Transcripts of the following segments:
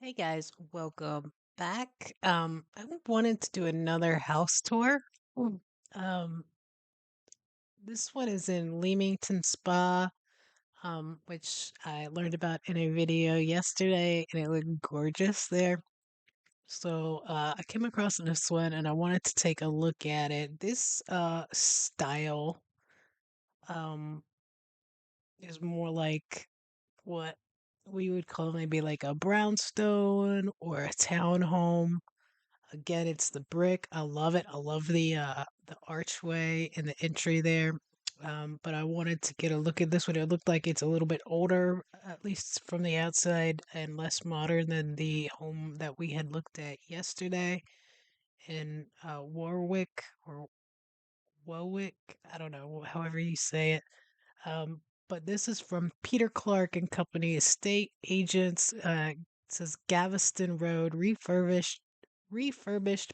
Hey guys, welcome back. I wanted to do another house tour. Mm. Um, this one is in Leamington Spa, which I learned about in a video yesterday, and it looked gorgeous there. So I came across this one, and I wanted to take a look at it. This style um is more like what we would call maybe like a brownstone or a townhome. Again, it's the brick. I love it. I love the archway and the entry there. But I wanted to get a look at this one. It looked like it's a little bit older, at least from the outside, and less modern than the home that we had looked at yesterday in Warwick or Wowick. I don't know, however you say it. Um, but this is from Peter Clark and Company Estate Agents. It says Galveston Road, refurbished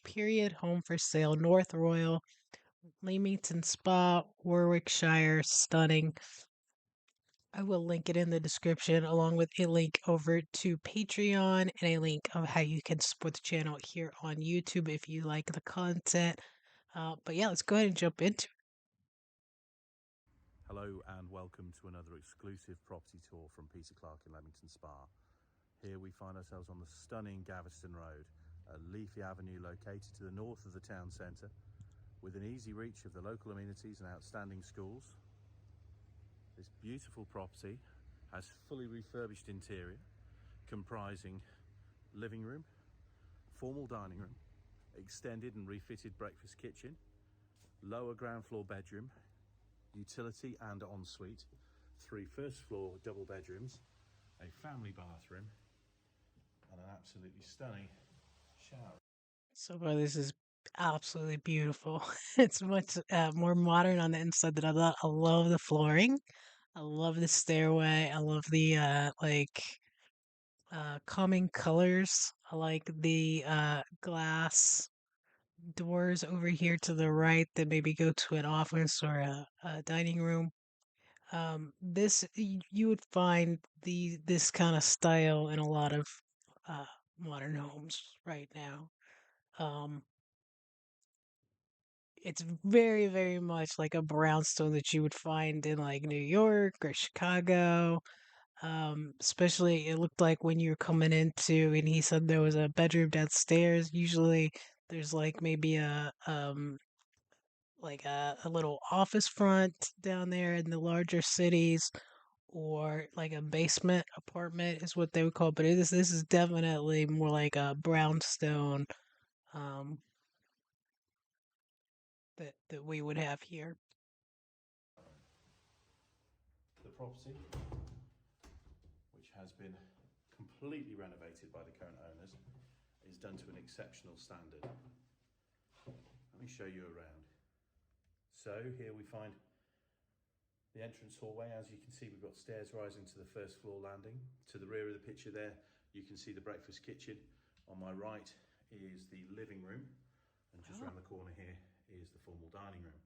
period home for sale, North Royal, Leamington Spa, Warwickshire, stunning. I will link it in the description along with a link over to Patreon and a link of how you can support the channel here on YouTube if you like the content. But yeah, let's go ahead and jump into it. Hello and welcome to another exclusive property tour from Peter Clark in Leamington Spa. Here we find ourselves on the stunning Galveston Road, a leafy avenue located to the north of the town centre, with an easy reach of the local amenities and outstanding schools. This beautiful property has fully refurbished interior, comprising living room, formal dining room, extended and refitted breakfast kitchen, lower ground floor bedroom, utility and ensuite, 3 first floor double bedrooms, a family bathroom, and an absolutely stunning shower. So far, this is absolutely beautiful. It's much more modern on the inside than I thought. I love the flooring. I love the stairway. I love the calming colors. I like the glass doors over here to the right that maybe go to an office or a dining room. You would find this kind of style in a lot of uh, modern homes right now. Um, it's very, very much like a brownstone that you would find in like New York or Chicago. Especially it looked like when you were coming into, and he said there was a bedroom downstairs. Usually there's like maybe a little office front down there in the larger cities, or like a basement apartment is what they would call it. But this is definitely more like a brownstone um that we would have here. The property, which has been completely renovated by the current owners, is done to an exceptional standard. Let me show you around. So here we find the entrance hallway. As you can see, we've got stairs rising to the first floor landing. To the rear of the picture there, you can see the breakfast kitchen. On my right is the living room, and just Oh. around the corner here is the formal dining room.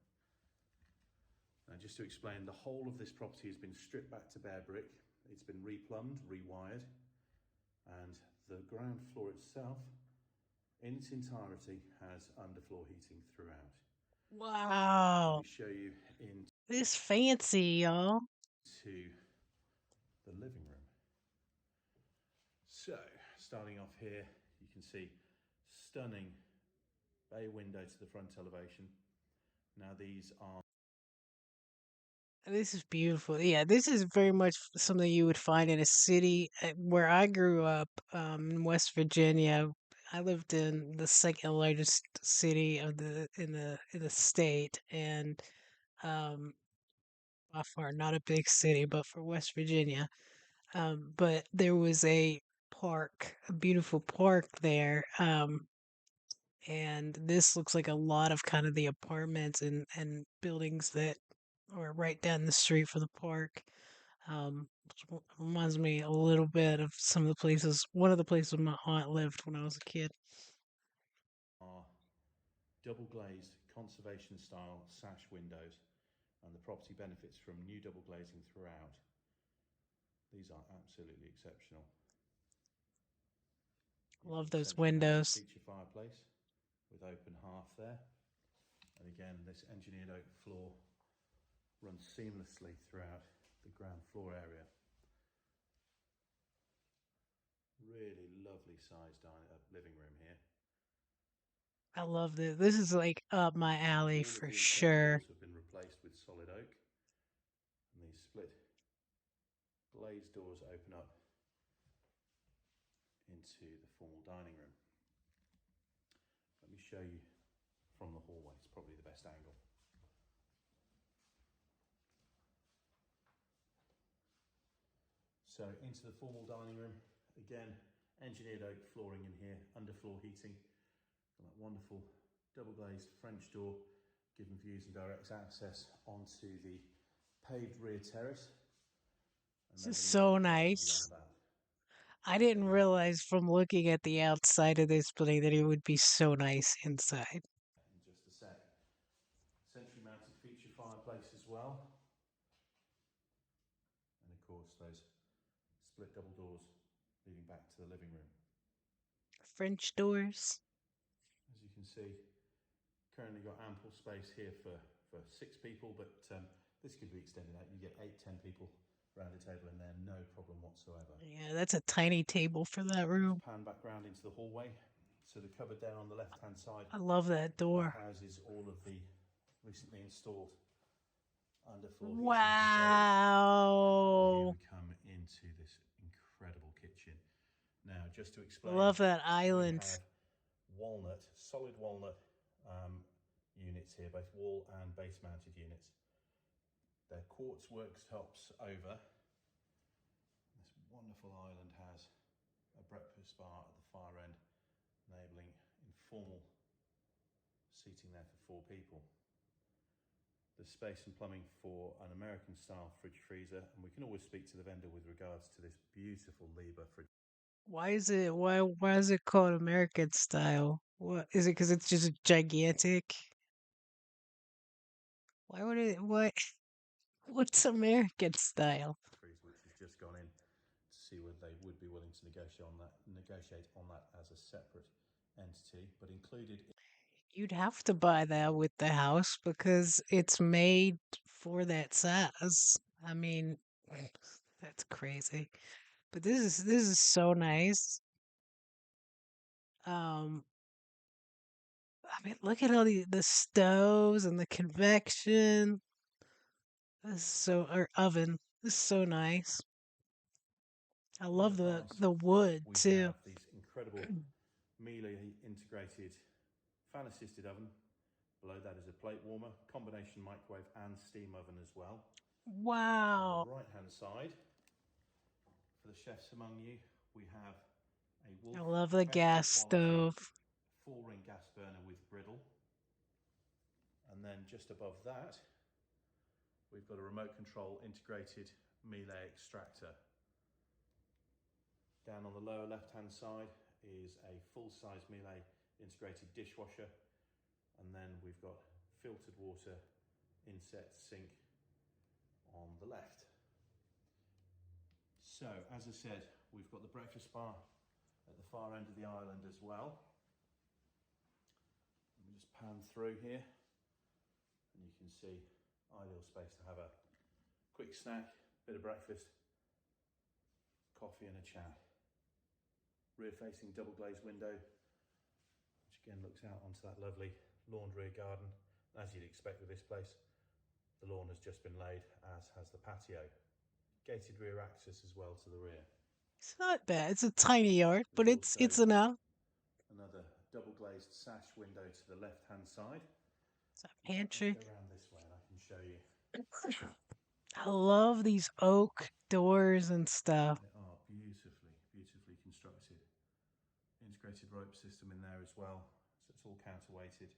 Now, just to explain, the whole of this property has been stripped back to bare brick. It's been replumbed, rewired, and the ground floor itself, in its entirety, has underfloor heating throughout. Let me Wow. show you into This fancy, y'all. the living room. So, starting off here, you can see stunning bay window to the front elevation. Now, these are This is beautiful. Yeah, this is very much something you would find in a city where I grew up, in West Virginia. I lived in the second largest city of the state, and um, by far not a big city, but for West Virginia. But there was a park, a beautiful park there. And this looks like a lot of kind of the apartments and buildings that are right down the street from the park. Reminds me a little bit of some of the places, one of the places my aunt lived when I was a kid. are double glazed conservation style sash windows, and the property benefits from new double glazing throughout. These are absolutely exceptional. You've Love got the those centrally mounted windows. feature fireplace with open hearth there. And again, this engineered oak floor runs seamlessly throughout the ground floor area. Really lovely sized living room here. I love this. This is like up my Now, alley all of for the internal sure. doors have been replaced with solid oak, and these split glazed doors open up into the formal dining room. Let me show you from the hallway, it's probably the best angle. So into the formal dining room, again, engineered oak flooring in here, underfloor heating, and that wonderful double glazed French door, giving views and direct access onto the paved rear terrace, and This is then the living so garden beyond nice. that. I So didn't realize from looking at the outside of this building that it would be so nice inside. in just a sec. Centrally mounted feature fireplace as well, and of course those split double doors leading back to the living room. French doors. As you can see, currently got ample space here for 6 people, but this could be extended out. You get 8, 10 people around a table in there, no problem whatsoever. Yeah, that's a tiny table for that Let's room. pan back round into the hallway. So the cupboard there on the left hand side, I love that that door. houses all of the recently installed underfloor heating controls. And here Wow. we come into this incredible kitchen. Now, just to explain, Love that we island. have solid walnut units here, both wall and base mounted units. They're quartz worktops over. This wonderful island has a breakfast bar at the far end, enabling informal seating there for 4 people. There's space and plumbing for an American style fridge freezer, and we can always speak to the vendor with regards to this beautiful Liebherr fridge. Why is it called American style? What is it because it's just gigantic? Why would it what what's American style? Freezer, which has just gone in to see whether they would be willing to negotiate on that as a separate entity, but included. You'd have to buy that with the house because it's made for that size. I mean, that's crazy. But this is so nice. Um, I mean, look at all the stoves and the convection. This is so or oven. This is so nice. I On love advice, the wood we too. have these incredible Miele integrated fan assisted oven. Below that is a plate warmer, combination microwave and steam oven as well. On the Wow. right hand side, for the chefs among you, we have a I Wolf love the professional gas quality stove. 4-ring gas burner with griddle. And then just above that, we've got a remote control integrated Miele extractor. Down on the lower left hand side is a full-size Miele integrated dishwasher, and then we've got filtered water inset sink on the left. So as I said, we've got the breakfast bar at the far end of the island as well. Let me just pan through here, and you can see ideal space to have a quick snack, bit of breakfast, coffee and a chat. Rear facing double glazed window, which again looks out onto that lovely lawned rear garden. And as you'd expect with this place, the lawn has just been laid, as has the patio. Gated rear access as well to the rear. It's not bad. It's a tiny yard, but There's it's also enough. another double glazed sash window to the left hand side. It's a In fact, let's pantry. go around this way and I can show you. I love these oak doors and stuff. They are beautifully constructed. Integrated rope system in there as well, so it's all counterweighted.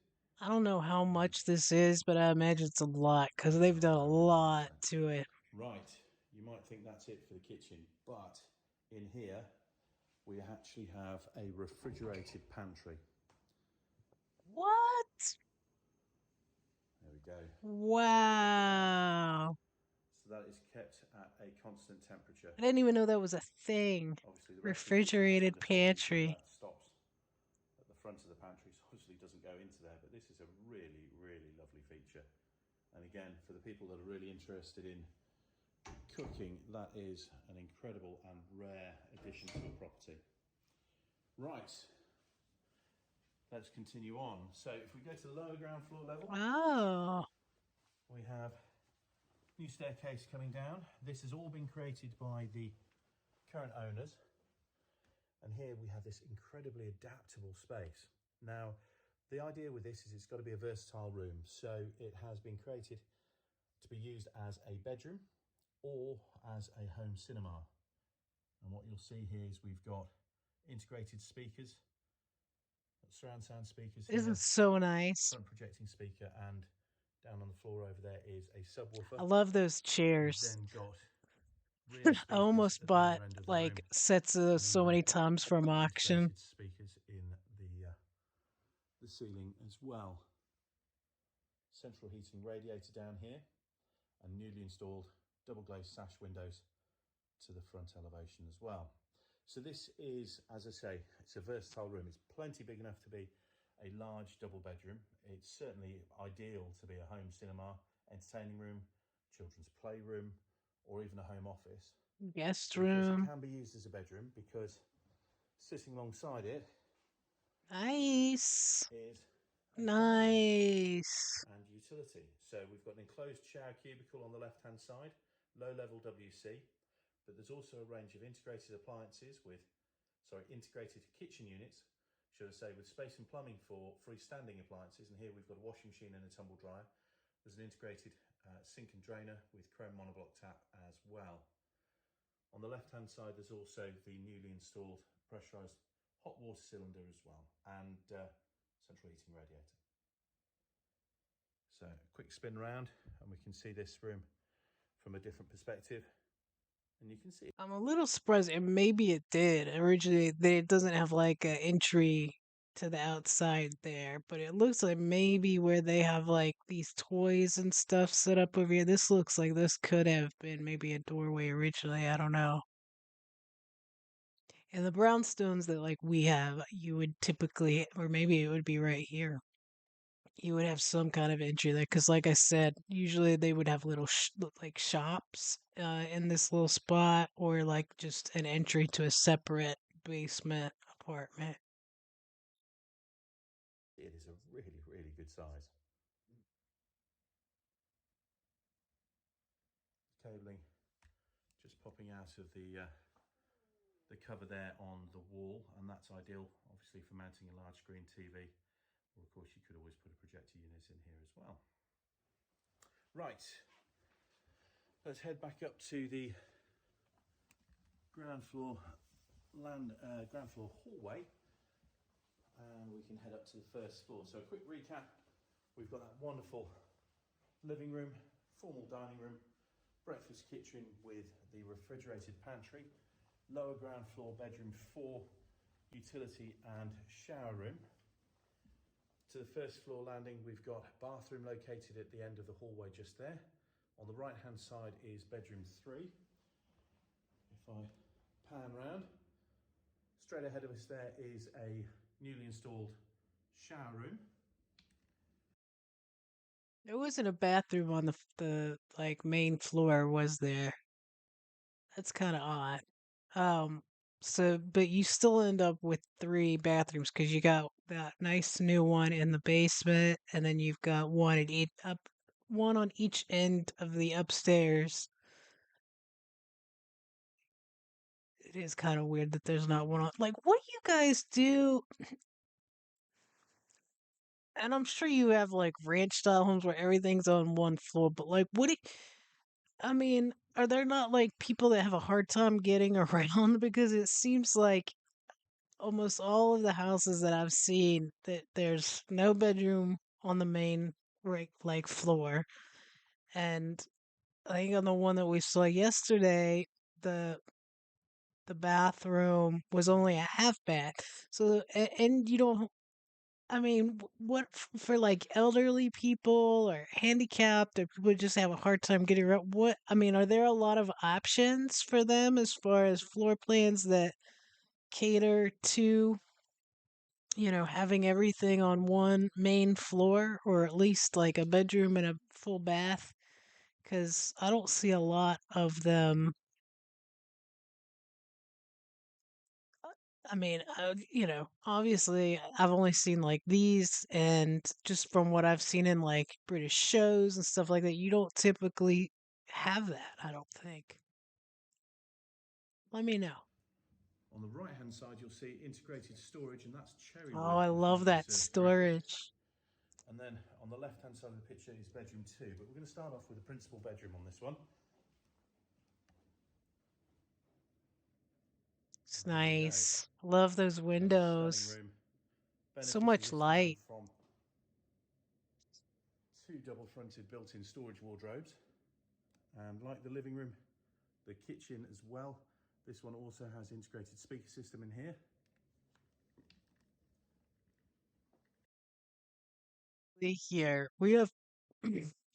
I don't know how And much this is, but I imagine it's a lot because we they've are done a very nearly lot there. to it. Right, you might think that's it for the kitchen, but in here we actually have a refrigerated pantry. What? There we go. Look at that. Wow. So that is kept at a constant temperature. I didn't even know that was a thing. Obviously, the rest of the kitchen is Refrigerated underfloor heating, pantry. that stops And again, for the people that are really interested in cooking, that is an incredible and rare addition to a property. Right, let's continue on. So if we go to the lower ground floor level, Oh, we have new staircase coming down. This has all been created by the current owners. And here we have this incredibly adaptable space. Now, the idea with this is it's got to be a versatile room. So it has been created to be used as a bedroom or as a home cinema. And what you'll see here is we've got integrated speakers, surround sound speakers this here, is so nice. front projecting speaker, and down on the floor over there is a subwoofer. I love those We've chairs. then got rear I speakers almost at the bought other end of the room, like sets of those and then so we many have times from auction. integrated speakers in the ceiling as well. Central heating radiator down here, and newly installed double glazed sash windows to the front elevation as well. So this is, as I say, it's a versatile room. It's plenty big enough to be a large double bedroom. It's certainly ideal to be a home cinema, entertaining room, children's playroom, or even a home office. Guest But of course it room. can be used as a bedroom because sitting alongside it Nice. is a shower room Nice. and utility. So we've got an enclosed shower cubicle on the left hand side, low level WC, but there's also a range of integrated appliances with, integrated kitchen units, should I say, with space and plumbing for freestanding appliances. And here we've got a washing machine and a tumble dryer. There's an integrated sink and drainer with chrome monoblock tap as well. On the left hand side there's also the newly installed pressurised hot water cylinder as well, and central heating radiator. So quick spin round and we can see this room from a different perspective, and you can see I'm a little surprised, and maybe it did originally. It doesn't have like an entry to the outside there, but it looks like maybe where they have like these toys and stuff set up over here. This looks like this could have been maybe a doorway originally. I don't know. And the brownstones that like we have, you would typically, or maybe it would be right here. You would have some kind of entry there, because like I said, usually they would have little like shops in this little spot, or like just an entry to a separate basement apartment. it is a really, really good size. Cabling just popping out of the cover there on the wall, and that's ideal obviously for mounting a large screen TV, or of course you could always put a projector unit in here as well. Right, let's head back up to the ground floor ground floor hallway, and we can head up to the first floor. So a quick recap: we've got that wonderful living room, formal dining room, breakfast kitchen with the refrigerated pantry, lower ground floor bedroom 4, utility and shower room. To the first floor landing we've got bathroom located at the end of the hallway just there. On the right hand side is bedroom 3. If I pan round, straight ahead of us there is a newly installed shower room. There wasn't a bathroom on the like main floor, was there? That's kind of odd. Um, so but you still end up with three bathrooms because you got that nice new one in the basement, and then you've got one at each up, one on each end of the upstairs. It is kind of weird that there's not one on. Like, what do you guys do? And I'm sure you have like ranch style homes where everything's on one floor, but like, I mean, are there not like people that have a hard time getting around? Because it seems like almost all of the houses that I've seen that there's no bedroom on the main like floor, and I think on the one that we saw yesterday, the the bathroom was only a half bath. So and you don't. I mean, what for like elderly people or handicapped or people who just have a hard time getting around? What I mean, are there a lot of options for them as far as floor plans that cater to having everything on one main floor or at least like a bedroom and a full bath because I don't see a lot of them. I mean, obviously, I've only seen like these, and just from what I've seen in like British shows and stuff like that, you don't typically have that, I don't think. Let me know. On the right hand side, you'll see integrated storage, and that's cherry Oh, wood I if you love use that spruce. storage. And then on the left hand side of the picture is bedroom two, but we're going to start off with the principal bedroom on this one. It's There we go. nice. Love those Another stunning windows. room, So benefiting much this time light. from two double fronted built in storage wardrobes. And like the living room, the kitchen as well. This one also has integrated speaker system in here. Here we have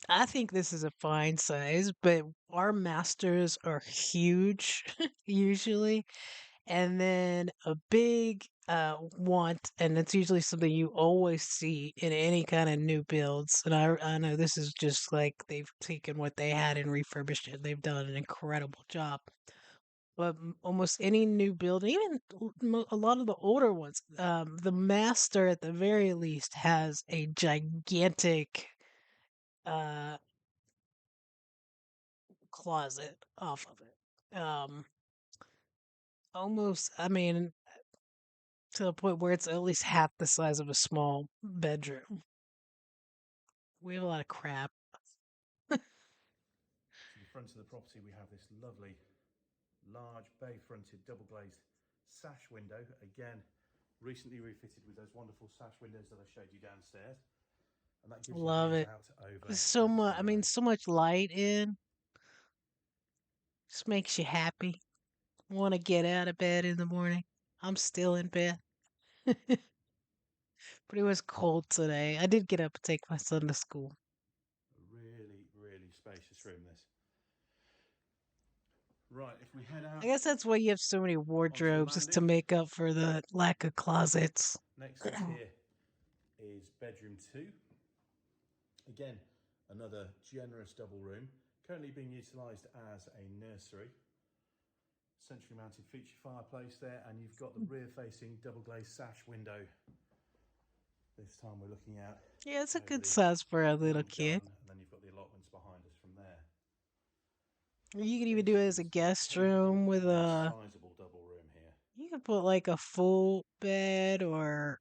I think this is a fine size, but our masters are huge usually. And then a big want, and it's usually something you always see in any kind of new builds. And I know this is just like they've taken what they had and refurbished it. They've done an incredible job. But almost any new building, even a lot of the older ones, the master at the very least has a gigantic uh closet off of it. Almost, I mean, to the point where it's at least half the size of a small bedroom. We have a lot of crap. To the front of the property, we have this lovely large bay fronted double glazed sash window. Again, recently refitted with those wonderful sash windows that I showed you downstairs. And that gives you Love views it. out over There's so much, Manston I mean, Road. so much light in. Just makes you happy. Want to get out of bed in the morning. I'm still in bed. But it was cold today. I did get up to take my son to school. A really, really spacious room, this. Right, if we head I out guess that's why you have so many onto the wardrobes, is to landing, make up for the lack of closets. next up here is bedroom two. Again, another generous double room, currently being utilised as a nursery. Centrally mounted feature fireplace there, and you've got the rear facing double glazed sash window. This time we're looking out Yeah, it's a over good the size for a little front kid. garden, and then you've got the allotments behind us from there. You could even This do it as a is a guest capable room with and a. sizable double room here. You could put like a full bed or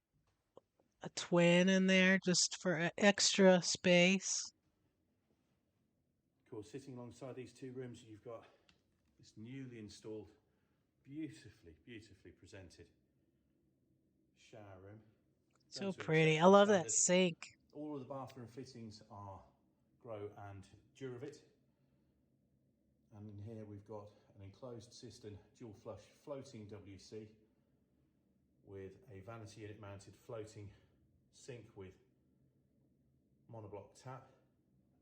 a twin in there just for extra space. Of course, sitting alongside these two rooms, you've got this newly installed, beautifully presented shower room. Done So to pretty. I exceptional love that standard. sink. All of the bathroom fittings are Grow and Duravit. And in here we've got an enclosed cistern dual flush floating WC with a vanity unit mounted floating sink with monoblock tap,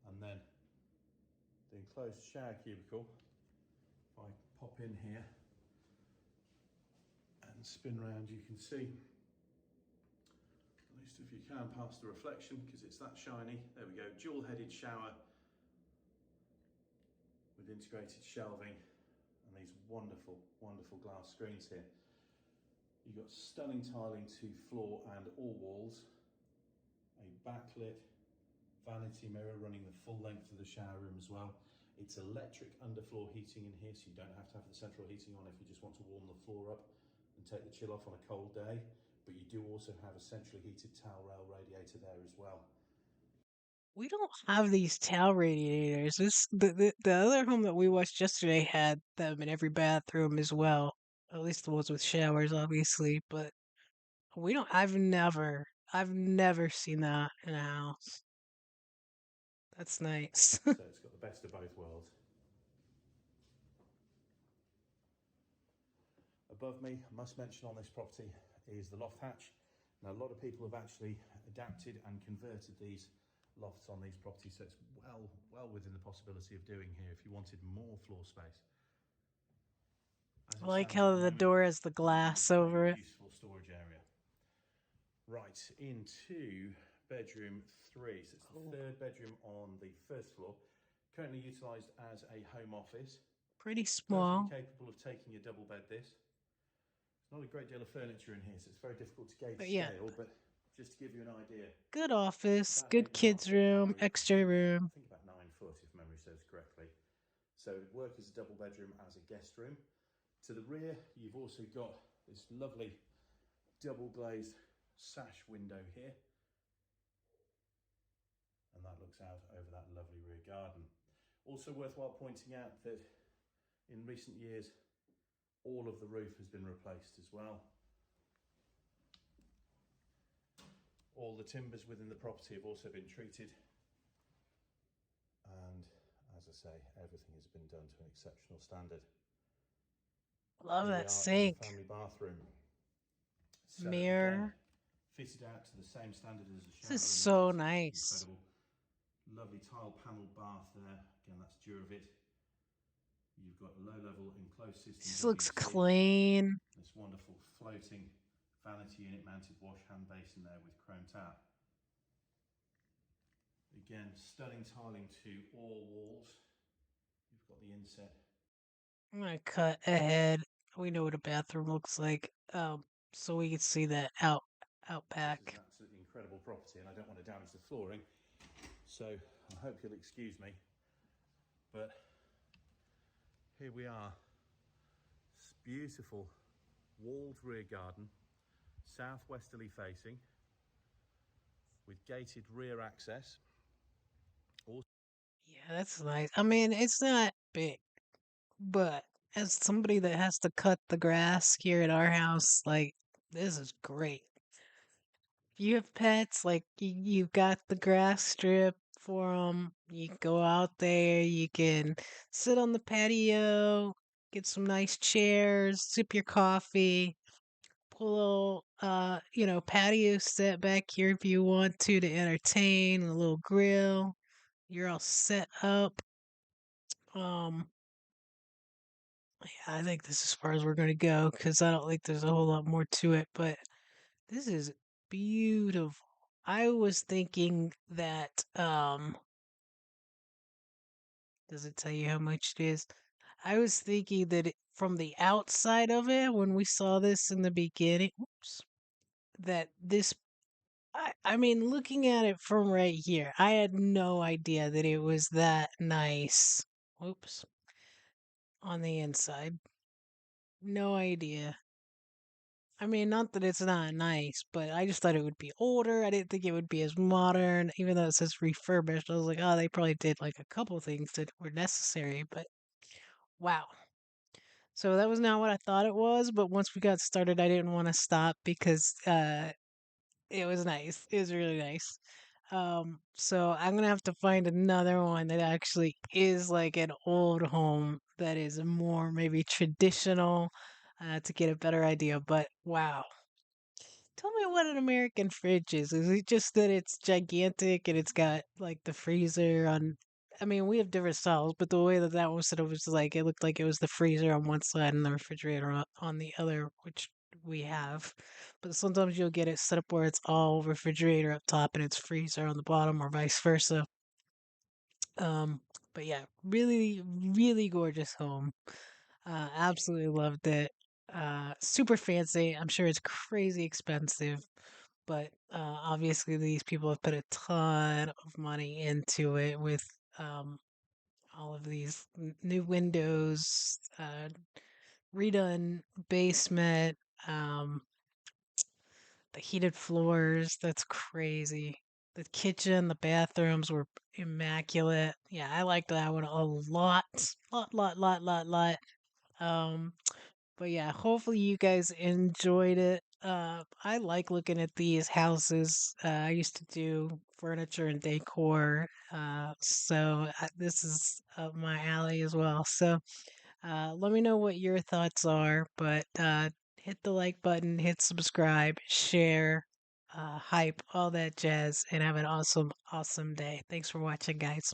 and then the enclosed shower cubicle. If I pop in here and spin round, you can see, at least if you can, past the reflection because it's that shiny. There we go, dual headed shower with integrated shelving and these wonderful glass screens here. You've got stunning tiling to floor and all walls, a backlit vanity mirror running the full length of the shower room as well. It's electric underfloor heating in here, so you don't have to have the central heating on if you just want to warm the floor up and take the chill off on a cold day. But you do also have a centrally heated towel rail radiator there as well. We don't have these towel radiators. The other home that we watched yesterday had them in every bathroom as well. At least the ones with showers, obviously. But we don't. I've never seen that in a house. That's nice. So it's got the best of both worlds. Above me, I must mention on this property is the loft hatch. Now, a lot of people have actually adapted and converted these lofts on these properties, so it's well within the possibility of doing here if you wanted more floor space. As I it like stands at how the the moment, door has the glass a over it. useful storage area. Right, into bedroom 3. So it's the Oh, third bedroom on the first floor. Currently utilised as a home office. pretty Perfectly small, capable of taking a double bed this. There's not a great deal of furniture in here, so it's very difficult to gauge but yeah, scale, but just to give you an idea, good office, about good 8.5 kids foot room, high, extra I room. think about 9 foot if memory serves correctly. So it would work as a double bedroom, as a guest room. To the rear, you've also got this lovely double glazed sash window here, and that looks out over that lovely rear garden. Also worthwhile pointing out that in recent years, all of the roof has been replaced as well. All the timbers within the property have also been treated, and as I say, everything has been done to an exceptional standard. Love Here we that are in the sink, family bathroom. So again, mirror. fitted out to the same standard as a This is shower room, which so is nice. incredible. Lovely tile panel bath there. Again, that's Duravit. You've got low level enclosed system This looks WC. clean. This wonderful floating vanity unit mounted wash hand basin there with chrome tap. Again, stunning tiling to all walls. You've got the inset. I'm gonna cut ahead. We know what a bathroom looks like, so we can see that out This is back. an absolutely incredible property, and I don't want to damage the flooring, so I hope you'll excuse me. But here we are. It's beautiful walled rear garden, southwesterly facing, with gated rear access. Also, Yeah, that's nice. I mean, it's not big, but as somebody that has to cut the grass here at our house, like this is great. If you have pets, like you've got the grass strip for them. You can go out there, you can sit on the patio, get some nice chairs, sip your coffee, pull a little, patio set back here if you want to entertain, a little grill. You're all set up. Um, yeah, I think this is as far as we're gonna go because I don't think there's a whole lot more to it, but this is beautiful. I was thinking that, does it tell you how much it is? I was thinking that from the outside of it, when we saw this in the beginning, oops, that this I mean, looking at it from right here, I had no idea that it was that nice. Whoops. On the inside. No idea. I mean, not that it's not nice, but I just thought it would be older. I didn't think it would be as modern, even though it says refurbished. I was like, oh, they probably did like a couple things that were necessary, but wow. So that was not what I thought it was, but once we got started, I didn't want to stop because it was nice. It was really nice. So I'm gonna have to find another one that actually is like an old home that is more maybe traditional to get a better idea. But wow, tell me what an American fridge is. Is it just that it's gigantic and it's got like the freezer on? I mean, we have different styles, but the way that that one set up was like it looked like it was the freezer on one side and the refrigerator on the other, which we have. But sometimes you'll get it set up where it's all refrigerator up top and it's freezer on the bottom, or vice versa. Um, but yeah, really, really gorgeous home. Absolutely loved it. Super fancy. I'm sure it's crazy expensive, but obviously these people have put a ton of money into it with um, all of these new windows, redone basement, um, the heated floors. That's crazy. The kitchen, the bathrooms were immaculate. Yeah, I liked that one a lot. Lot. Um, but yeah, hopefully you guys enjoyed it. I like looking at these houses. I used to do furniture and decor. This is up my alley as well. So let me know what your thoughts are. But hit the like button, hit subscribe, share, hype, all that jazz, and have an awesome, awesome day. Thanks for watching, guys.